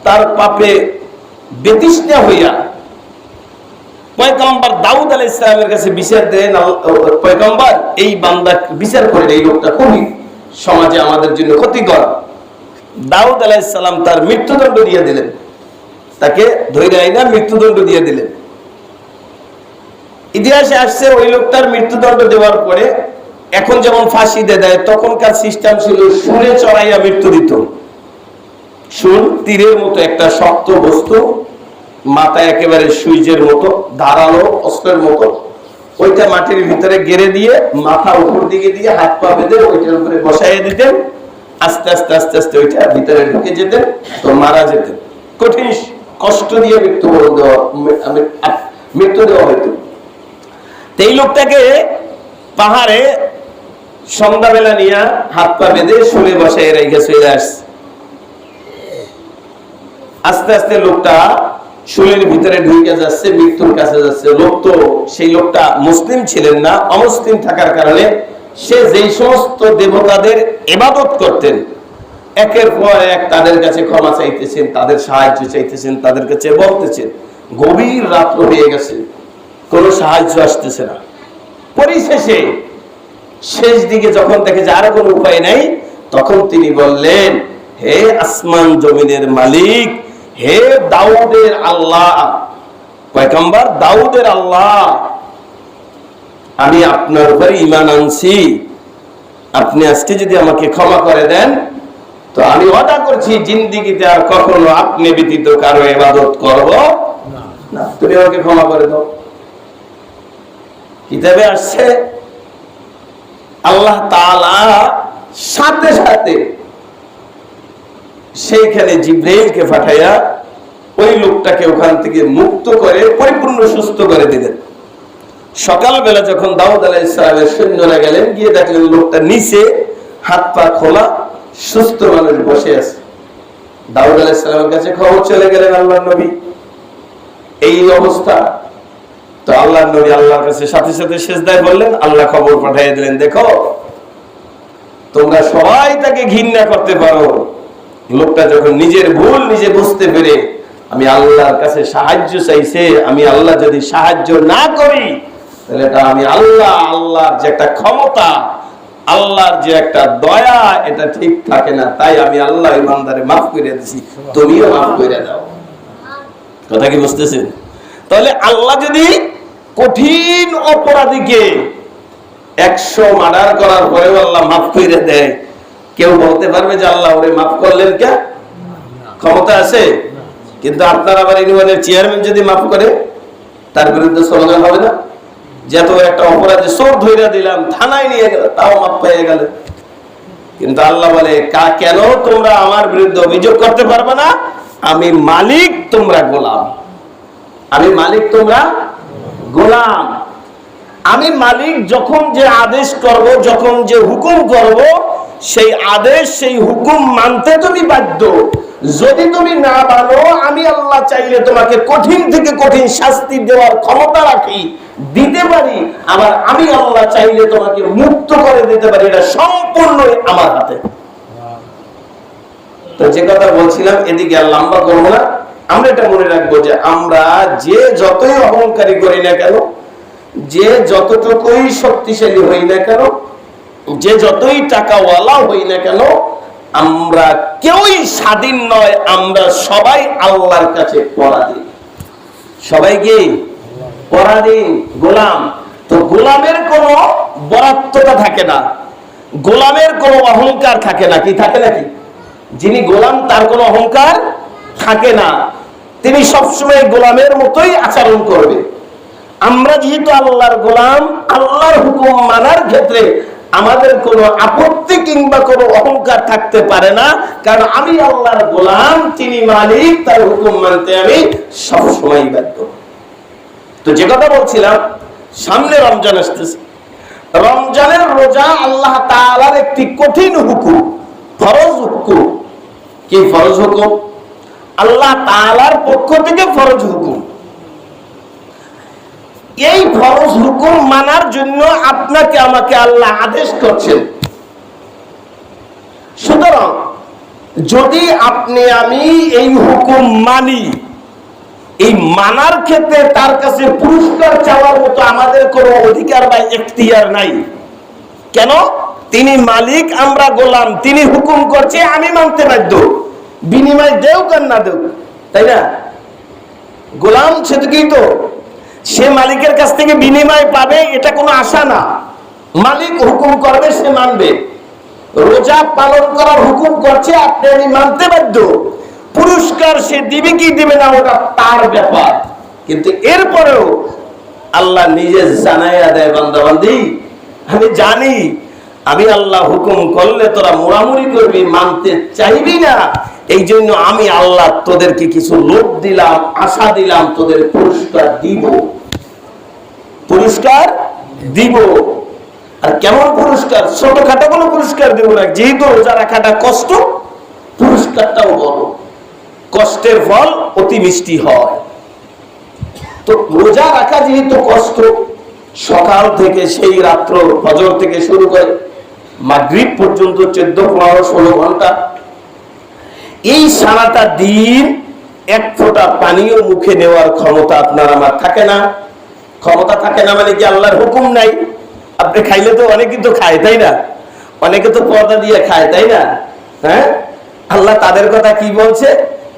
তার পাপে বেতৃষ্ণা হইয়া পয়গম্বর দাউদ আলাইহিস সালামের কাছে বিচার দেন, পয়গম্বর এই বান্দা বিচার করেন, এই লোকটা খুবই সমাজে আমাদের জন্য ক্ষতিকর। দাউদ আলাইহিস সালাম তার মৃত্যুদণ্ড দিয়ে দিলেন, তাকে ধরে আইনা মৃত্যুদণ্ড দিয়ে দিলেন। ইতিহাসে আসছে ওই লোকটার মৃত্যুদণ্ড দেওয়ার পরে এখন যেমন ফাঁসি দেয়, তখনকার সিস্টেম ছিল শুলে চড়াইয়া মৃত্যু দিত। শুল তীরের মতো একটা শক্ত বস্তু, মাথায় একেবারে সুইচের মতো ধারালো অস্ত্রের মতো, ওইটা মাটির ভিতরে গেড়ে দিয়ে মাথা উপর দিকে দিয়ে হাত পা বেঁধে ওইটার উপরে বসাইয়ে দিতেন। আস্তে আস্তে আস্তে আস্তে ওইটা ভিতরে ঢুকে যেতেন, তো মারা যেতেন। কঠিন কষ্ট দিয়ে মৃত্যু দেওয়া হইতো। এই লোকটাকে পাহাড়ে সন্ধ্যাবেলা নিয়ে হাত পা বেঁধে শুলে বসাই রেখে চলে আসছে। আস্তে আস্তে লোকটা শুলের ভিতরে ঢুকে যাচ্ছে, মৃত্যুর কাছে যাচ্ছে। লোক তো সেই লোকটা মুসলিম ছিলেন না, অমুসলিম থাকার কারণে সে যেই সমস্ত দেবতাদের ইবাদত করতেন একের পর এক তাদের কাছে ক্ষমা চাইতেছেন, তাদের সাহায্য চাইতেছেন, তাদের কাছে বলতেছেন। গভীর রাত্র হয়ে গেছে, কোনো সাহায্য আসতেছে না। পরিশেষে শেষ দিকে যখন দেখে যে আর কোনো উপায় নাই, তখন তিনি বললেন, হে আসমান জমিনের মালিক, হে দাউদের আল্লাহ, পয়গম্বর দাউদের আল্লাহ, আমি আপনার উপরে ঈমান আনছি। আপনি আজকে যদি আমাকে ক্ষমা করে দেন তো আমি ওয়াদা করছি জিন্দেগিতে আর কখনো আপনি ব্যতীত কারো ইবাদত করব না। তুমি আমাকে ক্ষমা করে দাও। কিতাবে আসছে আল্লাহ তাআলা সাথে সাথে সেইখানে জিবরাইলকে পাঠাইয়া ওই লোকটাকে ওখান থেকে মুক্ত করে পরিপূর্ণ সুস্থ করে দিলেন। সকালবেলা যখন দাউদ আলাইহিস সালামের সৈন্যরা গেলেন, গিয়ে দেখলেন লোকটা নিচে হাত পা খোলা সুস্থ মানুষ বসে আছে। দাউদ আলাইহিস সালামের কাছে খবর চলে গেলেন আল্লাহর নবী এই অবস্থা। তো আল্লাহর নবী আল্লাহর কাছে সাথে সাথে সিজদায় বললেন, আল্লাহ খবর পাঠিয়ে দিলেন, দেখো তোমরা সবাই তাকে ঘৃণা করতে পারো, লোকটা যখন নিজের ভুল নিজে বুঝতে পেরে আমি আল্লাহর কাছে সাহায্য চাইছে, আমি আল্লাহ যদি সাহায্য না করি তাহলে এটা আমি আল্লাহর যে একটা ক্ষমতা, আল্লাহর যে একটা দয়া, এটা ঠিক থাকে না। তাই আমি আল্লাহ বান্দারে মাফ করে দিয়েছি, তুমিও মাফ করে দাও। কথা কি বুঝতেছেন? তাহলে আল্লাহ যদি কঠিন অপরাধীকে 100 মার্ডার করার পরেও আল্লাহ মাফ করে দেয়, কেউ বলতে পারবে যে আল্লাহ ওরে মাফ করলেন? কে ক্ষমতা আছে? কিন্তু আপনার আবার ইউনিয়নের চেয়ারম্যান যদি মাফ করে, তার বিরুদ্ধে স্লোগান হবে না যে এত একটা অপরাধী চোর ধইরা দিলাম, থানায় নিয়ে গেল, তাও মাফ পেয়ে গেল। কিন্তু আল্লাহ বলে, কেন তোমরা আমার বিরুদ্ধে অভিযোগ করতে পারবে না? আমি মালিক, তোমরা গোলাম। আমি মালিক, তোমরা গোলাম। আমি মালিক, যখন যে আদেশ করব, যখন যে হুকুম করব, সেই আদেশ সেই হুকুম মানতে তুমি বাধ্য। যদি তুমি না মানো, আমি আল্লাহ চাইলে তোমাকে কঠিন থেকে কঠিন শাস্তি দেওয়ার ক্ষমতা রাখি, দিতে পারি। আবার আমি আল্লাহ চাইলে তোমাকে মুক্ত করে দিতে পারি, এটা সম্পূর্ণই আমার হাতে। তো যে কথা বলছিলাম, এদিকে আর লম্বা করবো না, আমরা এটা মনে রাখবো যে আমরা যে যতই অহংকারী করি না কেন, যে যতটুকুই শক্তিশালী হই না কেন, যে যতই টাকাওয়ালা হই না কেন, আমরা কেউই স্বাধীন নয়। আমরা সবাই আল্লাহর কাছে পরাধীন। সবাই কি পরাধীন? গোলাম। তো গোলামের কোনো বরাত্মতা থাকে না, গোলামের কোনো অহংকার থাকে না। কি থাকে নাকি? যিনি গোলাম তার কোনো অহংকার থাকে না, তিনি সবসময় গোলামের মতোই আচরণ করবে। আমরা যেহেতু আল্লাহর গোলাম, আল্লাহর হুকুম মানার ক্ষেত্রে আমাদের কোনো আপত্তি কিংবা কোনো অহংকার থাকতে পারে না, কারণ আমি আল্লাহর গোলাম, তিনি মালিক, তার হুকুম মানতে আমি সবসময় বাধ্য। তো যে কথা বলছিলাম, সামনে রমজান আসতেছে। রমজানের রোজা আল্লাহ তাআলার একটি কঠিন হুকুম, ফরজ হুকুম। কি ফরজ হুকুম? আল্লাহ তাআলার পক্ষ থেকে ফরজ হুকুম। এই ফরজ হুকুম মানার জন্য আপনাকে আমাকে আল্লাহ আদেশ করছেন। সুতরাং যদি আপনি আমি এই হুকুম মানি, এই মানার ক্ষেত্রে তার কাছে পুরস্কার চাওয়ার মতো আমাদের কোনো অধিকার বা এখতিয়ার নাই। কেন? তিনি মালিক, আমরা গোলাম, তিনি হুকুম করছে, আমি মানতে বাধ্য, বিনিময় দেও আর না দেও, তাই না? গোলাম সেদিকেই তো, সে মালিকের কাছ থেকে বিনিময় পাবে এটা কোনো আশা না। মালিক হুকুম করবে, সে মানবে। রোজা পালন করার হুকুম করছে, আপনি আমি মানতে বাধ্য, পুরস্কার সে দিবে কি দিবে না ওটা তার ব্যাপার। কিন্তু এরপরেও আল্লাহ নিজে জানাইয়া দেয়, বান্দা বান্দি আমি জানি আমি আল্লাহ হুকুম করলে তোরা মোড়ামুড়ি করবি, মানতে চাইবি না, এই জন্য আমি আল্লাহ তোদেরকে কিছু লোভ দিলাম, আশা দিলাম, তোদের পুরস্কার দিব, পুরস্কার দিব। আর কেমন পুরস্কার? ছোটখাটো কোনো পুরস্কার দিব না, যেহেতু রোজা রাখাটা কষ্ট, পুরস্কারটাও বড়, কষ্টের ফল অতি মিষ্টি হয়। তো রোজা রাখা যেহেতু কষ্ট, সকাল থেকে সেই রাত্র ফজর থেকে শুরু করে মাগরিব পর্যন্ত 14, 15, 16 ঘন্টা, এই সারাটা দিন এক ফোঁটা পানিও মুখে নেওয়ার ক্ষমতা আপনার আমার থাকে না। ক্ষমতা থাকে না মানে কি আল্লাহর হুকুম নাই? আপনি খাইলে তো অনেকে তো খায়, তাই না? অনেকে তো পর্দা দিয়ে খায়, তাই না? হ্যাঁ, আল্লাহ তাদের কথা কি বলছে?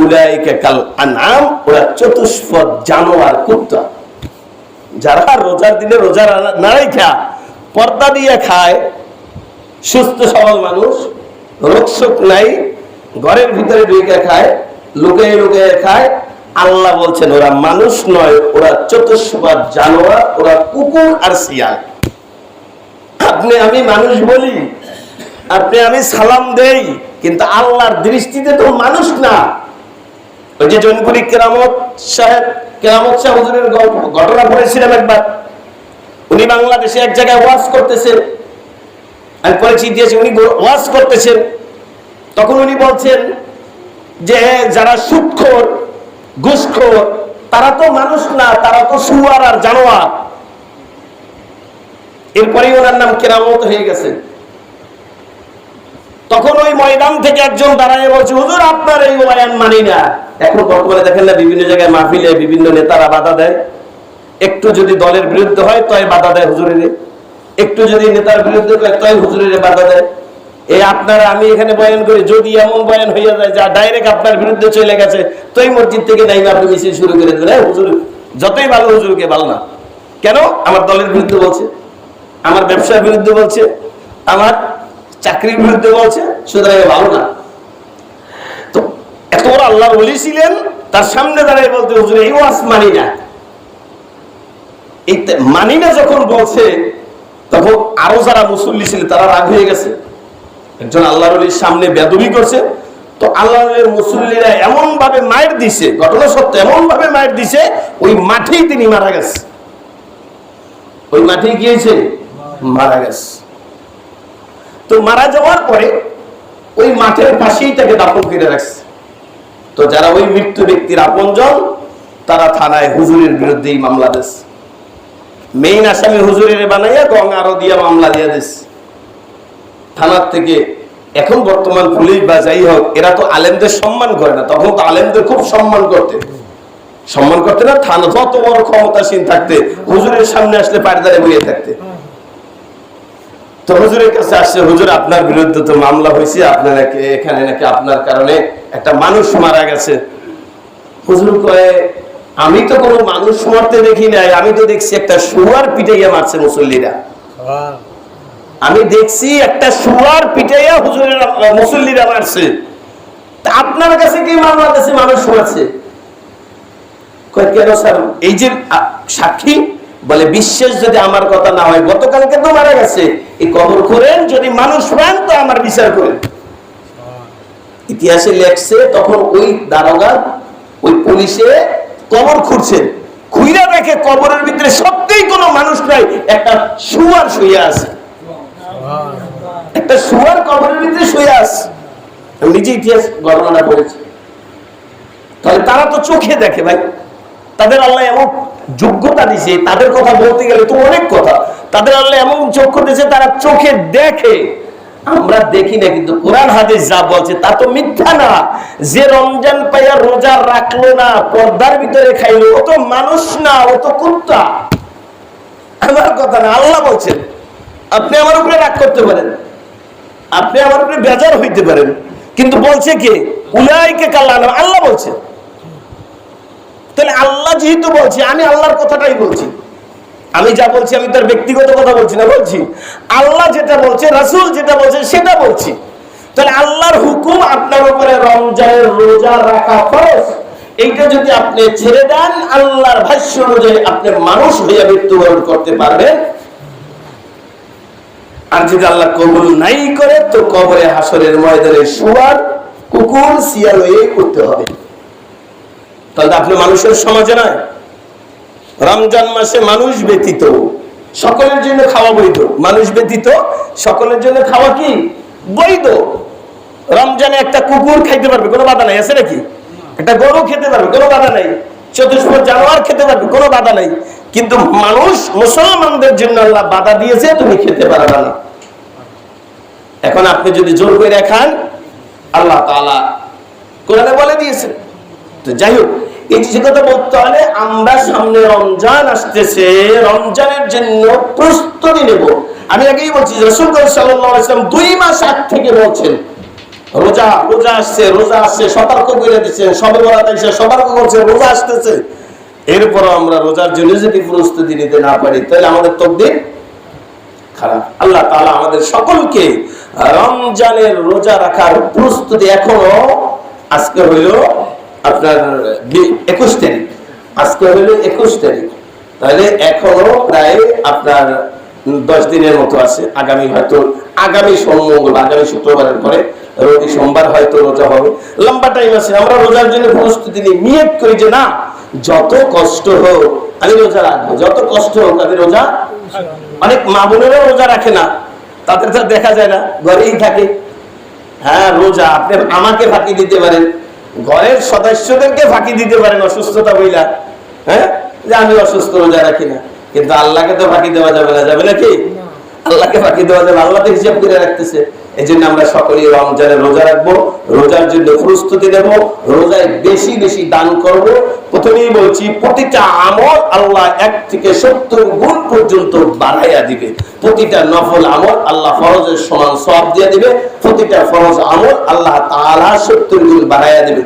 উলাইকা কাল আনআম, ওরা চতুষ্পদ জানোয়ার, কুত্তা। যারা রোজার দিনে রোজা না রাখা পর্দা দিয়ে খায়, সুস্থ সবল মানুষ, রোগ শোক নাই, ঘরের ভিতরে ঢুকে খায়, লুকিয়ে লুকিয়ে খায়, আল্লাহ বলছেন ওরা মানুষ নয়, ওরা চতুষ্পদ জানোয়ার, ওরা কুকুর আর শিয়াল। আপনি আমি মানুষ বলি, আপনি আমি সালাম দেই, কিন্তু আল্লাহর দৃষ্টিতে তো মানুষ না। ওই যে জৈনপুরি কেরামত সাহেব হুজুরের ঘটনা পড়েছিলাম একবার। উনি বাংলাদেশে এক জায়গায় ওয়াজ করতেছেন, আমি পড়েছি দিয়েছি, উনি ওয়াজ করতেছেন, তখন উনি বলছেন যে যারা সুদখোর, ঘুষখোর, তারা তো মানুষ না, তারা তো শুয়ার আর জানোয়ার। এরপরেই ওনার নাম কেরামত হয়ে গেছে। তখন ওই ময়দান থেকে একজন দাঁড়ায় বলছে, হুজুর আপনার এই বয়ান মানি না। এখন বর্তমানে দেখেন না বিভিন্ন জায়গায় মাহফিলে বিভিন্ন নেতারা বাধা দেয়, একটু যদি দলের বিরুদ্ধে হয় তয় বাধা দেয় হুজুরের, একটু যদি নেতার বিরুদ্ধে হয় তয় হুজুরের বাধা দেয়। এই আপনারা আমি এখানে বয়ান করি, যদি এমন বয়ান হয়ে যায় যা ডাইরেক্ট আপনার বিরুদ্ধে চলে গেছে, তই মসজিদ থেকে নাইবা আপনি মিছিল শুরু করে দেন, হুজুর যতই ভালো হুজুরকে ভালো না। কেন? আমার দলের বিরুদ্ধে বলছে, আমার ব্যবসার বিরুদ্ধে বলছে, আমার চাকরির বিরুদ্ধে বলছে, সুতরাং ভালো না। তো এত বড় আল্লাহর ওলি ছিলেন, তার সামনে দাঁড়িয়ে বলতে হুজুর এই ওয়াজ মানি না। এই মানি না যখন বলছে, তখন আরো যারা মুসল্লি ছিলেন তারা রাগ হয়ে গেছে। একজন আল্লাহর ওলির সামনে বেয়াদবি করছে, তো আল্লাহর মুসল্লিরা এমন ভাবে মাইর দিছে, ঘটনা সত্য, এমন ভাবে মাইর দিছে, ওই মাঠেই তিনি মারা গেছে। ওই মাঠে গিয়েছে, মারা গেছে। তো মারা যাওয়ার পরে ওই মাঠের পাশেই তাকে দাফন করে রাখছে। তো যারা ওই মৃত্যু ব্যক্তির আপনজন, তারা থানায় হুজুরের বিরুদ্ধেই মামলা দিয়েছে। মেইন আসামি হুজুরের বানাইয়া গঙ্গা আরো দিয়া মামলা দিয়ে দিয়েছে থানার থেকে। এখন বর্তমান পুলিশ বা যাই হোক, এরা তো আলেমদের সম্মান করে না, তখন তো আলেমদের খুব সম্মান করতে না। থানা যত বড় ক্ষমতাসীন থাকতে, হুজুরের সামনে আসলে পাড়দারে বইয়ে থাকতে। তো হুজুরের কাছে আসছে, হুজুর আপনার বিরুদ্ধে তো মামলা হয়েছে, আপনার এখানে নাকি আপনার কারণে একটা মানুষ মারা গেছে। হুজুর কয়ে, আমি তো কোনো মানুষ মরতে দেখি নাই, আমি তো দেখছি একটা শুয়ার পিটাইয়া মারছে মুসল্লিরা। আমি দেখছি একটা শুয়ার পিটাইয়া হুজুরের মুসল্লিরা মারছে, তা আপনার কাছে কি মামলা দিয়েছে মানুষ মারছে? কয় কেন স্যার? এই যে সাক্ষী বলে, বিশ্বাস যদি আমার কথা না হয়, গতকালকে তো মারা গেছে, এই কবর করেন, যদি মানুষ পান তো আমার বিচার করেন। ইতিহাসে লেখছে, তখন ওই দারোগা, ওই পুলিশে কবর খুঁড়ছেন, খুঁড়া দেখে কবরের ভিতরে সত্যিই কোনো মানুষ নাই, একটা শুয়ার শুয়ে আছে, একটা শুয়ার কবরের ভিতরে শুয়ে আছে। আমি নিজে ইতিহাস ঘটনা পড়েছি। তাহলে তারা তো চোখে দেখে ভাই, তাদের আল্লাহ এমন যোগ্যতা দিছে, তাদের কথা বলতে গেলে তো অনেক কথা। তাদের আল্লাহ এমন চক্ষু দিয়েছে, তারা চোখে দেখে আমরা দেখি না, কিন্তু কোরআন হাদিস যা বলছে তা তো মিথ্যা না। যে রমজান পাইয়া রোজা রাখলো না, পর্দার ভিতরে খাইলো, ও তো মানুষ না, ও তো কুত্তা। আমার কথা না, আল্লাহ বলছেন। আপনি আমার উপরে রাগ করতে পারেন, আপনি আমার উপরে বেজার হইতে পারেন, কিন্তু বলছে কে? উলাইকে কাল্লাহ, আল্লাহ বলছে। তাহলে আল্লাহ যেহেতু বলছে, আমি আল্লাহর কথাটাই বলছি। আমি যা বলছি আমি তার ব্যক্তিগত কথা বলছি না, বলছি আল্লাহ যেটা বলছে, রাসূল যেটা বলছে সেটা বলছি। তাহলে আল্লাহর হুকুম আপনার উপরে রমজানের রোজা রাখা ফরজ, এইটা যদি আপনি ছেড়ে দেন, আল্লাহর ভাষ্য অনুযায়ী আপনি মানুষ হয়ে মৃত্যুবরণ করতে পারবেন। আর যদি আল্লাহ কবুল নাই করে, তো কবরে হাসরের ময়দানে শুয়ার, কুকুর, শিয়াল হয়ে উঠতে হবে। তাহলে আপনি মানুষের সমাজে নয়। রমজান মাসে মানুষ ব্যতীত সকলের জন্য খাওয়া বৈধ, মানুষ ব্যতীত সকলের জন্য খাওয়া কি বৈধ। রমজানে একটা কুকুর খাইতে পারবে, কোনো বাধা নাই, আছে নাকি? একটা গরু খেতে পারবে, কোনো বাধা নাই। চতুষ্পদ জানোয়ার খেতে পারবে, কোনো বাধা নাই। কিন্তু মানুষ, মুসলমানদের জন্য আল্লাহ বাধা দিয়েছে, তুমি খেতে পারবে না। এখন আপনি যদি জোর করে খান, আল্লাহ তাআলা কোরআনে বলে দিয়েছেন। তো যাই হোক, এই যে কথা বলতে হলে, আমরা সামনে রমজান আসতেছে, রমজানের জন্য প্রস্তুতি নেব। আমি আগেই বলছি, রাসূল সাল্লাল্লাহু আলাইহি ওয়াসাল্লাম 2 মাস আগ থেকে বলছেন রোজা রোজা আসছে, রোজা আসছে, সতর্ক করে দিচ্ছেন। সবে বরাত এসে সতর্ক করছে রোজা আসতেছে। এরপরও আমরা রোজার জন্য যদি প্রস্তুতি নিতে না পারি, তাহলে আমাদের তকদির খারাপ। আল্লাহ তাআলা আমাদের সকলকে রমজানের রোজা রাখার প্রস্তুতি, এখনো আজকে হইল আপনার 21 তারিখ, আজকে হইল 21 তারিখ, তাহলে এখনো প্রায় আপনার 10 দিনের মতো আছে। আগামী হয়তো আগামী সোমবার, আগামী শুক্রবারের পরে রোজা সোমবার হয়তো রোজা হবে, লম্বা টাইম আছে। আমরা রোজার জন্য প্রস্তুতি নিই, নিয়ত করি যে না, যত কষ্ট হোক আমি রোজা রাখবো, যত কষ্ট হোক আমি রোজা। অনেক মা বোনেরা রোজা রাখে না, তাদের তো দেখা যায় না, ঘরেই থাকে। হ্যাঁ, রোজা আপনি আমাকে ফাঁকি দিতে পারেন, ঘরের সদস্যদেরকে ফাঁকি দিতে পারেন অসুস্থতা বইলা, হ্যাঁ, যে আমি অসুস্থ, রোজা রাখি না। কিন্তু আল্লাহকে তো ফাঁকি দেওয়া যাবে না, যাবে নাকি? আল্লাহকে ফাঁকি দেওয়া যাবে, আল্লাহ তো হিসাব করে রাখতেছে। এই জন্য আমরা সকলেই রমজানে রোজা রাখবো, রোজার জন্য প্রস্তুতি নেব, রোজায় বেশি বেশি দান করব। প্রথমেই বলছি, প্রতিটা আমল আল্লাহ 1 থেকে 70 গুণ পর্যন্ত বাড়াইয়া দিবে। প্রতিটা নফল আমল আল্লাহ ফরজের সমান সওয়াব দিয়ে দিবে। প্রতিটা ফরজ আমল আল্লাহ তাআলা 70 গুণ বাড়াইয়া দিবে।